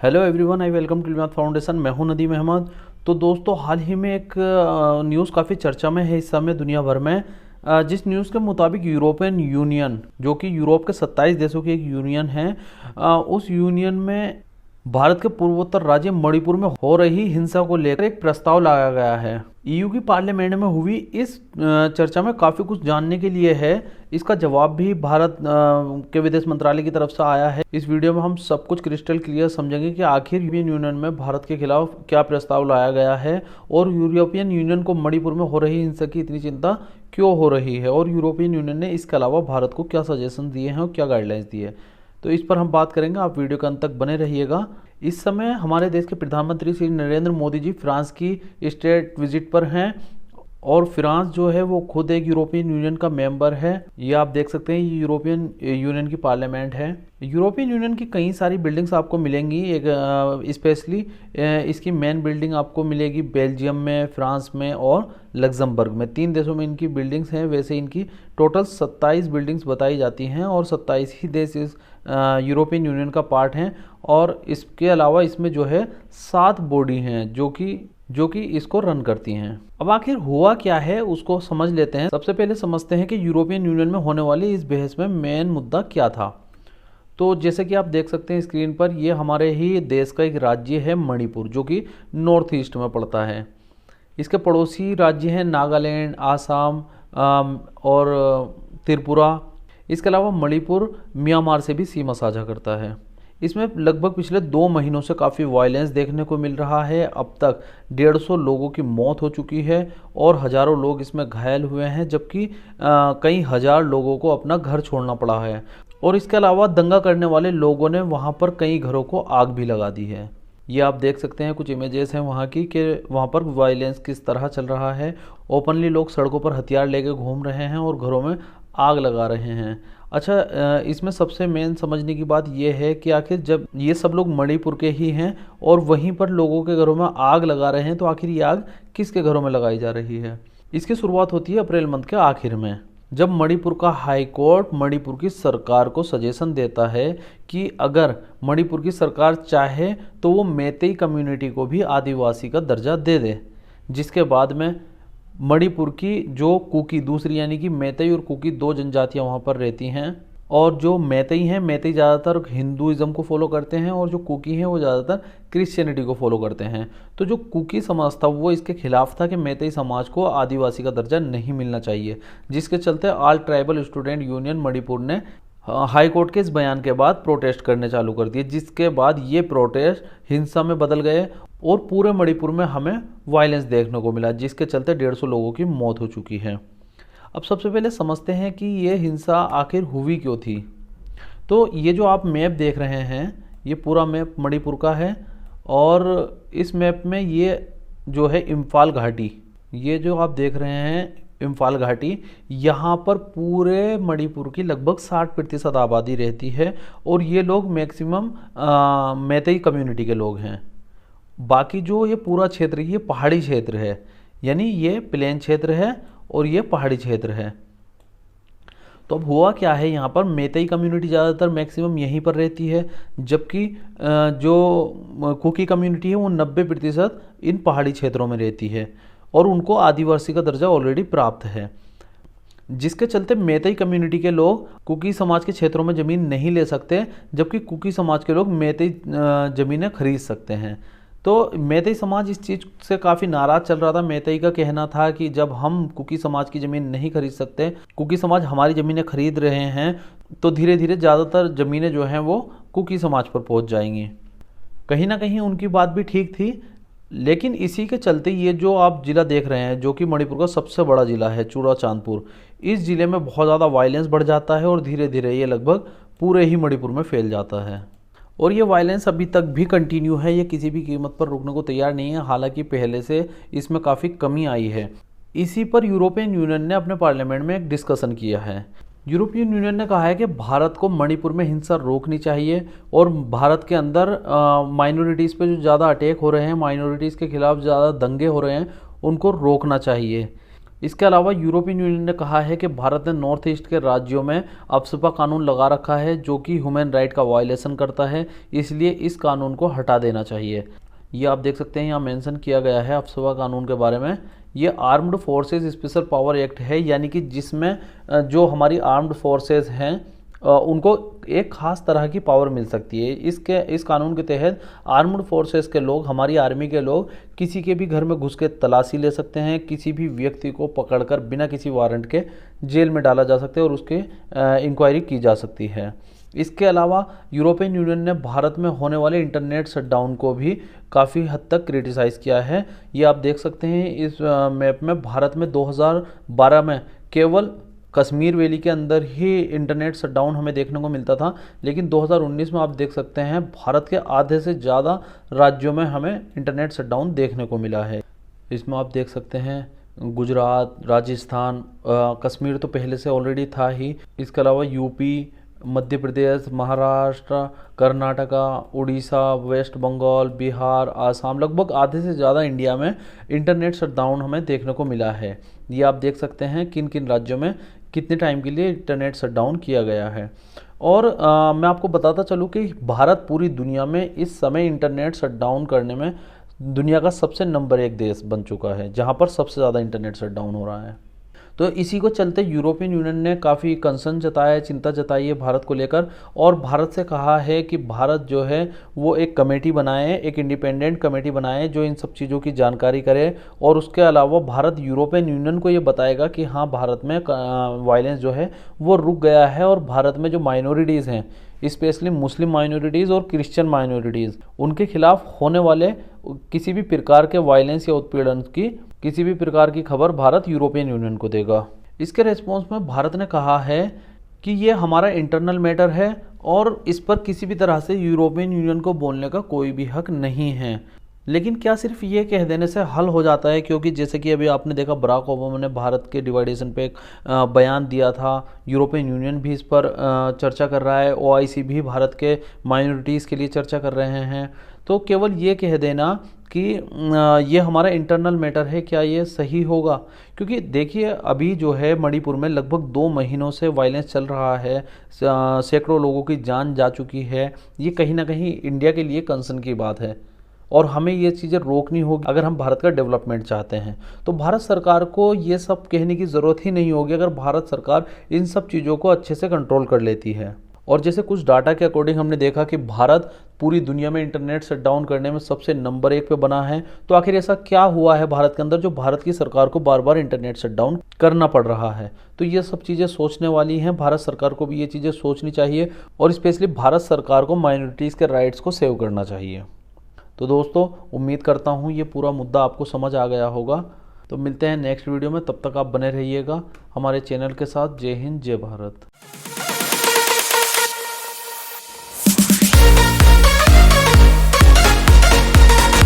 Hello everyone, I welcome to math foundation. मैं हूं नदीम अहमद। तो दोस्तों, हाल ही में एक न्यूज़ काफ़ी चर्चा में है इस समय दुनिया भर में। जिस न्यूज़ के मुताबिक यूरोपियन यूनियन, जो कि यूरोप के 27 देशों की एक यूनियन है, उस यूनियन में भारत के पूर्वोत्तर राज्य मणिपुर में हो रही हिंसा को लेकर एक प्रस्ताव लाया गया है। ईयू की पार्लियामेंट में हुई इस चर्चा में काफ़ी कुछ जानने के लिए है। इसका जवाब भी भारत के विदेश मंत्रालय की तरफ से आया है। इस वीडियो में हम सब कुछ क्रिस्टल क्लियर समझेंगे कि आखिर यूरोपियन यूनियन में भारत के खिलाफ क्या प्रस्ताव लाया गया है और यूरोपियन यूनियन को मणिपुर में हो रही हिंसा की इतनी चिंता क्यों हो रही है, और यूरोपियन यूनियन ने इसके अलावा भारत को क्या सजेशन दिए हैं और क्या गाइडलाइंस दिए हैं। तो इस पर हम बात करेंगे। आप वीडियो के अंत तक बने रहिएगा। इस समय हमारे देश के प्रधानमंत्री श्री नरेंद्र मोदी जी फ्रांस की स्टेट विजिट पर हैं, और फ्रांस जो है वो खुद एक यूरोपियन यूनियन का मेंबर है। ये आप देख सकते हैं, ये यूरोपियन यूनियन की पार्लियामेंट है। यूरोपियन यूनियन की कई सारी बिल्डिंग्स आपको मिलेंगी। एक स्पेशली इसकी मेन बिल्डिंग आपको मिलेगी बेल्जियम में, फ्रांस में और लग्जमबर्ग में। 3 देशों में इनकी बिल्डिंग्स हैं। वैसे इनकी टोटल 27 बिल्डिंग्स बताई जाती हैं और 27 ही देश इस यूरोपियन यूनियन का पार्ट हैं। और इसके अलावा इसमें जो है 7 बॉडी हैं जो कि इसको रन करती हैं। अब आखिर हुआ क्या है उसको समझ लेते हैं। सबसे पहले समझते हैं कि यूरोपियन यूनियन में होने वाली इस बहस में मेन मुद्दा क्या था। तो जैसे कि आप देख सकते हैं स्क्रीन पर, ये हमारे ही देश का एक राज्य है मणिपुर, जो कि नॉर्थ ईस्ट में पड़ता है। इसके पड़ोसी राज्य हैं नागालैंड, आसाम और त्रिपुरा। इसके अलावा मणिपुर म्यांमार से भी सीमा साझा करता है। इसमें लगभग पिछले 2 महीनों से काफ़ी वायलेंस देखने को मिल रहा है। अब तक 150 लोगों की मौत हो चुकी है और हज़ारों लोग इसमें घायल हुए हैं, जबकि कई हज़ार लोगों को अपना घर छोड़ना पड़ा है। और इसके अलावा दंगा करने वाले लोगों ने वहाँ पर कई घरों को आग भी लगा दी है। ये आप देख सकते हैं, कुछ इमेजेस हैं वहाँ की, कि वहाँ पर वायलेंस किस तरह चल रहा है। ओपनली लोग सड़कों पर हथियार लेके घूम रहे हैं और घरों में आग लगा रहे हैं। अच्छा, इसमें सबसे मेन समझने की बात यह है कि आखिर जब ये सब लोग मणिपुर के ही हैं और वहीं पर लोगों के घरों में आग लगा रहे हैं, तो आखिर ये आग किसके घरों में लगाई जा रही है। इसकी शुरुआत होती है अप्रैल मंथ के आखिर में, जब मणिपुर का हाई कोर्ट मणिपुर की सरकार को सजेशन देता है कि अगर मणिपुर की सरकार चाहे तो वो मैतेई कम्युनिटी को भी आदिवासी का दर्जा दे दे। जिसके बाद में मणिपुर की जो कुकी, दूसरी यानी कि मैतेई और कुकी 2 जनजातियां वहाँ पर रहती हैं। और जो मैतेई हैं, मैतेई ज़्यादातर हिंदुइज्म को फॉलो करते हैं और जो कुकी हैं वो ज़्यादातर क्रिश्चियनिटी को फॉलो करते हैं। तो जो कुकी समाज था वो इसके खिलाफ था कि मैतेई समाज को आदिवासी का दर्जा नहीं मिलना चाहिए, जिसके चलते all tribal student union Manipur ने हाई कोर्ट के इस बयान के बाद प्रोटेस्ट करने चालू कर दिए, जिसके बाद ये प्रोटेस्ट हिंसा में बदल गए और पूरे मणिपुर में हमें वायलेंस देखने को मिला, जिसके चलते 150 लोगों की मौत हो चुकी है। अब सबसे पहले समझते हैं कि ये हिंसा आखिर हुई क्यों थी। तो ये जो आप मैप देख रहे हैं, ये पूरा मैप मणिपुर का है, और इस मैप में ये जो है इम्फाल घाटी, ये जो आप देख रहे हैं इम्फाल घाटी, यहाँ पर पूरे मणिपुर की लगभग 60% आबादी रहती है और ये लोग मैक्सिमम मैतेई कम्युनिटी के लोग हैं। बाकी जो ये पूरा क्षेत्र, ये पहाड़ी क्षेत्र है, यानी ये प्लेन क्षेत्र है और ये पहाड़ी क्षेत्र है। तो अब हुआ क्या है, यहाँ पर मैतेई कम्युनिटी ज़्यादातर मैक्सिमम यहीं पर रहती है, जबकि जो कुकी कम्युनिटी है वो 90% इन पहाड़ी क्षेत्रों में रहती है और उनको आदिवासी का दर्जा ऑलरेडी प्राप्त है। जिसके चलते मैतेई कम्युनिटी के लोग कुकी समाज के क्षेत्रों में ज़मीन नहीं ले सकते, जबकि कुकी समाज के लोग मैतेई ज़मीनें खरीद सकते हैं। तो मैतेई समाज इस चीज़ से काफ़ी नाराज़ चल रहा था। मैतेई का कहना था कि जब हम कुकी समाज की ज़मीन नहीं खरीद सकते, कुकी समाज हमारी ज़मीनें खरीद रहे हैं, तो धीरे धीरे ज़्यादातर ज़मीनें जो हैं वो कुकी समाज पर पहुंच जाएंगी। कहीं ना कहीं उनकी बात भी ठीक थी, लेकिन इसी के चलते ये जो आप ज़िला देख रहे हैं, जो कि मणिपुर का सबसे बड़ा ज़िला है चूड़ाचांदपुर, इस ज़िले में बहुत ज़्यादा वायलेंस बढ़ जाता है और धीरे धीरे ये लगभग पूरे ही मणिपुर में फैल जाता है। और ये वायलेंस अभी तक भी कंटिन्यू है, ये किसी भी कीमत पर रुकने को तैयार नहीं है। हालांकि पहले से इसमें काफ़ी कमी आई है। इसी पर यूरोपियन यूनियन ने अपने पार्लियामेंट में एक डिस्कशन किया है। यूरोपियन यूनियन ने कहा है कि भारत को मणिपुर में हिंसा रोकनी चाहिए और भारत के अंदर माइनॉरिटीज़ पे जो ज़्यादा अटैक हो रहे हैं, माइनॉरिटीज़ के खिलाफ ज़्यादा दंगे हो रहे हैं, उनको रोकना चाहिए। इसके अलावा यूरोपियन यूनियन ने कहा है कि भारत ने नॉर्थ ईस्ट के राज्यों में अफस्पा कानून लगा रखा है जो कि ह्यूमन राइट का वायलेशन करता है, इसलिए इस कानून को हटा देना चाहिए। ये आप देख सकते हैं यहाँ मेंशन किया गया है अफस्पा कानून के बारे में। ये armed forces special power act है, यानी कि जिसमें जो हमारी आर्म्ड फोर्सेस हैं उनको एक खास तरह की पावर मिल सकती है। इस कानून के तहत आर्म्ड फोर्सेस के लोग, हमारी आर्मी के लोग किसी के भी घर में घुस के तलाशी ले सकते हैं, किसी भी व्यक्ति को पकड़कर बिना किसी वारंट के जेल में डाला जा सकता है और उसके इंक्वायरी की जा सकती है। इसके अलावा यूरोपियन यूनियन ने भारत में होने वाले इंटरनेट शटडाउन को भी काफ़ी हद तक क्रिटिसाइज़ किया है। ये आप देख सकते हैं इस मैप में। भारत में 2012 में केवल कश्मीर वैली के अंदर ही इंटरनेट शटडाउन हमें देखने को मिलता था, लेकिन 2019 में आप देख सकते हैं भारत के आधे से ज़्यादा राज्यों में हमें इंटरनेट शटडाउन देखने को मिला है। इसमें आप देख सकते हैं गुजरात, राजस्थान, कश्मीर तो पहले से ऑलरेडी था ही। इसके अलावा यूपी, मध्य प्रदेश, महाराष्ट्र, कर्नाटका, उड़ीसा, वेस्ट बंगाल, बिहार, आसाम, लगभग आधे से ज़्यादा इंडिया में इंटरनेट शटडाउन हमें देखने को मिला है। ये आप देख सकते हैं किन किन राज्यों में कितने टाइम के लिए इंटरनेट शटडाउन किया गया है। और मैं आपको बताता चलूँ कि भारत पूरी दुनिया में इस समय इंटरनेट शटडाउन करने में दुनिया का सबसे नंबर 1 देश बन चुका है, जहाँ पर सबसे ज़्यादा इंटरनेट शटडाउन हो रहा है। तो इसी को चलते यूरोपियन यूनियन ने काफ़ी कंसर्न जताया है, चिंता जताई है भारत को लेकर, और भारत से कहा है कि भारत जो है वो एक कमेटी बनाए, एक इंडिपेंडेंट कमेटी बनाए जो इन सब चीज़ों की जानकारी करे। और उसके अलावा भारत यूरोपियन यूनियन को ये बताएगा कि हाँ, भारत में वायलेंस जो है वो रुक गया है, और भारत में जो माइनॉरिटीज़ हैं, स्पेशली मुस्लिम माइनॉरिटीज़ और क्रिश्चियन माइनॉरिटीज़, उनके खिलाफ होने वाले किसी भी प्रकार के वायलेंस या उत्पीड़न की किसी भी प्रकार की खबर भारत यूरोपियन यूनियन को देगा। इसके रेस्पॉन्स में भारत ने कहा है कि ये हमारा इंटरनल मैटर है और इस पर किसी भी तरह से यूरोपियन यूनियन को बोलने का कोई भी हक नहीं है। लेकिन क्या सिर्फ ये कह देने से हल हो जाता है? क्योंकि जैसे कि अभी आपने देखा बराक ओबामा ने भारत के डिवाइडेशन पे एक बयान दिया था, यूरोपियन यूनियन भी इस पर चर्चा कर रहा है, OIC भी भारत के माइनॉरिटीज़ के लिए चर्चा कर रहे हैं। तो केवल ये कह देना कि ये हमारा इंटरनल मैटर है, क्या ये सही होगा? क्योंकि देखिए अभी जो है मणिपुर में लगभग 2 महीनों से वायलेंस चल रहा है, सैकड़ों लोगों की जान जा चुकी है। ये कहीं ना कहीं इंडिया के लिए कंसर्न की बात है और हमें ये चीज़ें रोकनी होगी अगर हम भारत का डेवलपमेंट चाहते हैं। तो भारत सरकार को ये सब कहने की ज़रूरत ही नहीं होगी अगर भारत सरकार इन सब चीज़ों को अच्छे से कंट्रोल कर लेती है। और जैसे कुछ डाटा के अकॉर्डिंग हमने देखा कि भारत पूरी दुनिया में इंटरनेट शटडाउन करने में सबसे नंबर 1 पे बना है। तो आखिर ऐसा क्या हुआ है भारत के अंदर जो भारत की सरकार को बार बार इंटरनेट शटडाउन करना पड़ रहा है? तो ये सब चीज़ें सोचने वाली हैं। भारत सरकार को भी ये चीज़ें सोचनी चाहिए और स्पेशली भारत सरकार को माइनॉरिटीज़ के राइट्स को सेव करना चाहिए। तो दोस्तों, उम्मीद करता हूँ ये पूरा मुद्दा आपको समझ आ गया होगा। तो मिलते हैं नेक्स्ट वीडियो में, तब तक आप बने रहिएगा हमारे चैनल के साथ। जय हिंद, जय भारत।